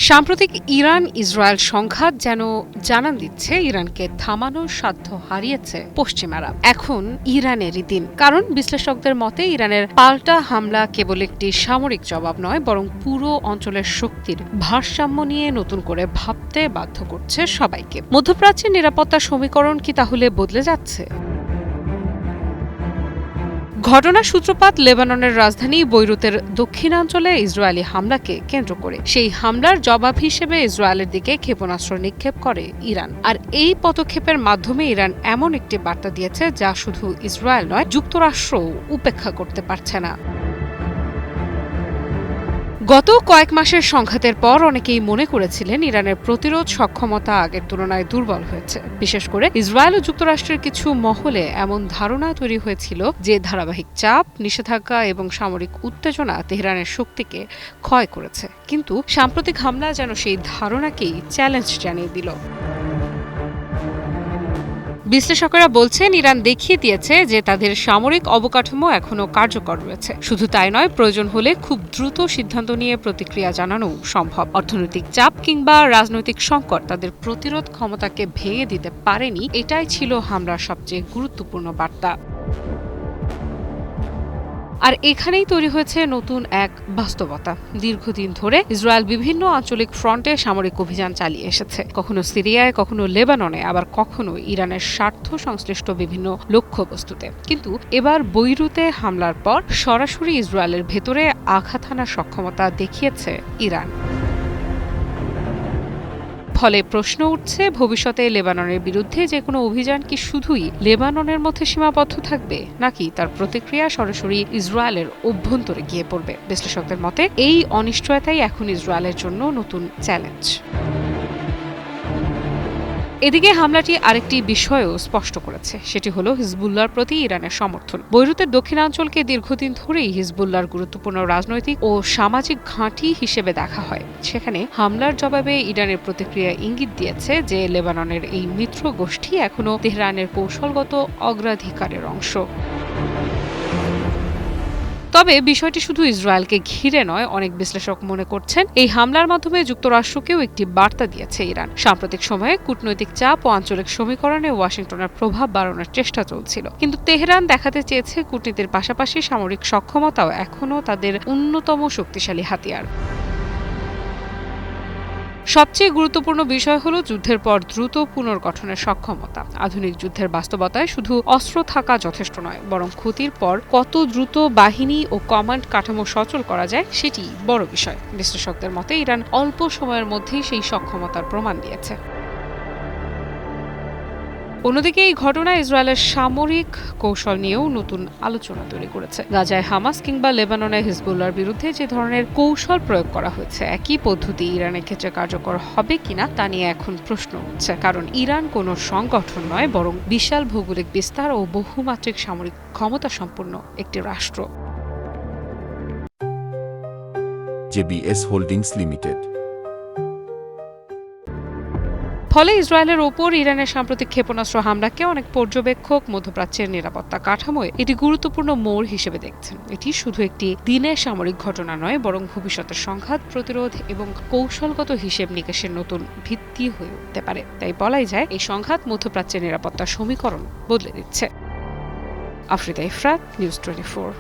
সাম্প্রতিক Iran Israel সংঘাত যেন জানান দিচ্ছে ইরানকে থামানোর সাধ্য হারিয়েছে পশ্চিমারা। এখন ইরানেরই দিন, কারণ বিশ্লেষকদের মতে ইরানের পাল্টা হামলা কেবল একটি সামরিক জবাব নয়, বরং পুরো অঞ্চলের শক্তির ভারসাম্য নিয়ে নতুন করে ভাবতে বাধ্য করছে সবাইকে। মধ্যপ্রাচ্যের নিরাপত্তা সমীকরণ কি তাহলে বদলে যাচ্ছে? ঘটনার সূত্রপাত লেবাননের রাজধানী বৈরুতের দক্ষিণাঞ্চলে ইসরায়েলি হামলাকে কেন্দ্র করে। সেই হামলার জবাব হিসেবে ইসরায়েলের দিকে ক্ষেপণাস্ত্র নিক্ষেপ করে ইরান। আর এই পদক্ষেপের মাধ্যমে ইরান এমন একটি বার্তা দিয়েছে যা শুধু ইসরায়েল নয়, যুক্তরাষ্ট্রও উপেক্ষা করতে পারছে না। গত কয়েক মাসের সংঘাতের পর অনেকেই মনে করেছিলেন ইরানের প্রতিরোধ সক্ষমতা আগের তুলনায় দুর্বল হয়েছে। বিশেষ করে ইসরায়েল ও যুক্তরাষ্ট্রের কিছু মহলে এমন ধারণা তৈরি হয়েছিল যে ধারাবাহিক চাপ, নিষেধাজ্ঞা এবং সামরিক উত্তেজনা তেহরানের শক্তিকে ক্ষয় করেছে। কিন্তু সাম্প্রতিক হামলা যেন সেই ধারণাকেই চ্যালেঞ্জ জানিয়ে দিল। বিশ্লেষকেরা বলছেন ইরান দেখিয়ে দিয়েছে যে তাদের সামরিক অবকাঠামো এখনও কার্যকর রয়েছে। শুধু তাই নয়, প্রয়োজন হলে খুব দ্রুত সিদ্ধান্ত নিয়ে প্রতিক্রিয়া জানানো সম্ভব। অর্থনৈতিক চাপ কিংবা রাজনৈতিক সংকট তাদের প্রতিরোধ ক্ষমতাকে ভেঙে দিতে পারেনি। এটাই ছিল হামলার সবচেয়ে গুরুত্বপূর্ণ বার্তা। আর এখানেই তৈরি হয়েছে নতুন এক বাস্তবতা। দীর্ঘদিন ধরে ইসরায়েল বিভিন্ন আঞ্চলিক ফ্রন্টে সামরিক অভিযান চালিয়ে এসেছে, কখনো সিরিয়ায়, কখনো লেবাননে, আবার কখনো ইরানের স্বার্থ সংশ্লিষ্ট বিভিন্ন লক্ষ্যবস্তুতে। কিন্তু এবার বৈরুতে হামলার পর সরাসরি ইসরায়েলের ভেতরে আঘাত হানার সক্ষমতা দেখিয়েছে ইরান। ফলে প্রশ্ন উঠছে, ভবিষ্যতে লেবাননের বিরুদ্ধে যে কোনো অভিযান কি শুধুই লেবাননের মধ্যে সীমাবদ্ধ থাকবে, নাকি তার প্রতিক্রিয়া সরাসরি ইসরায়েলের অভ্যন্তরে গিয়ে পড়বে? বিশ্লেষকদের মতে এই অনিশ্চয়তাই এখন ইসরায়েলের জন্য নতুন চ্যালেঞ্জ। এদিকে হামলাটি আরেকটি বিষয়ও স্পষ্ট করেছে, সেটি হলো হিজবুল্লাহর প্রতি ইরানের সমর্থন। বৈরুতের দক্ষিণাঞ্চলকে দীর্ঘদিন ধরেই হিজবুল্লাহর গুরুত্বপূর্ণ রাজনৈতিক ও সামাজিক ঘাঁটি হিসেবে দেখা হয়। সেখানে হামলার জবাবে ইরানের প্রতিক্রিয়া ইঙ্গিত দিয়েছে যে লেবাননের এই মিত্র গোষ্ঠী এখনও তেহরানের কৌশলগত অগ্রাধিকারের অংশ। তবে বিষয়টি শুধু ইসরায়েলকে ঘিরে নয়, অনেক বিশ্লেষক মনে করছেন এই হামলার মাধ্যমে যুক্তরাষ্ট্রকেও একটি বার্তা দিয়েছে ইরান। সাম্প্রতিক সময়ে কূটনৈতিক চাপ ও আঞ্চলিক সমীকরণে ওয়াশিংটনের প্রভাব বাড়ানোর চেষ্টা চলছিল, কিন্তু তেহরান দেখাতে চেয়েছে কূটনীতির পাশাপাশি সামরিক সক্ষমতাও এখনও তাদের অন্যতম শক্তিশালী হাতিয়ার। সবচেয়ে গুরুত্বপূর্ণ বিষয় হলো যুদ্ধের পর দ্রুত পুনর্গঠনের সক্ষমতা। আধুনিক যুদ্ধের বাস্তবতায় শুধু অস্ত্র থাকা যথেষ্ট নয়, বরং ক্ষতির পর কত দ্রুত বাহিনী ও কমান্ড কাঠামো সচল করা যায় সেটি বড় বিষয়। বিশ্লেষকদের মতে ইরান অল্প সময়ের মধ্যেই সেই সক্ষমতার প্রমাণ দিয়েছে। অন্যদিকে এই ঘটনা ইসরায়েলের সামরিক কৌশল নিয়েও নতুন আলোচনা তৈরি করেছে। গাজায় হামাস কিংবা লেবাননে হিজবুল্লাহর বিরুদ্ধে যে ধরনের কৌশল প্রয়োগ করা হয়েছে, একই পদ্ধতি ইরানের ক্ষেত্রে কার্যকর হবে কিনা তা নিয়ে এখন প্রশ্ন উঠছে। কারণ ইরান কোনো সংগঠন নয়, বরং বিশাল ভৌগোলিক বিস্তার ও বহুমাত্রিক সামরিক ক্ষমতা সম্পন্ন একটি রাষ্ট্র। JBS holdings limited. ফলে ইসরায়েলের ওপর ইরানের সাম্প্রতিক ক্ষেপণাস্ত্র হামলাকে অনেক পর্যবেক্ষক মধ্যপ্রাচ্যের নিরাপত্তা কাঠামোয় এটি গুরুত্বপূর্ণ মোড় হিসেবে দেখছেন। এটি শুধু একটি দিনের সামরিক ঘটনা নয়, বরং ভবিষ্যতের সংঘাত প্রতিরোধ এবং কৌশলগত হিসেব নিকেশের নতুন ভিত্তি হয়ে উঠতে পারে। তাই বলাই যায় এই সংঘাত মধ্যপ্রাচ্যের নিরাপত্তা সমীকরণ বদলে দিচ্ছে। আফরিদা ইফরাত, নিউজ 24।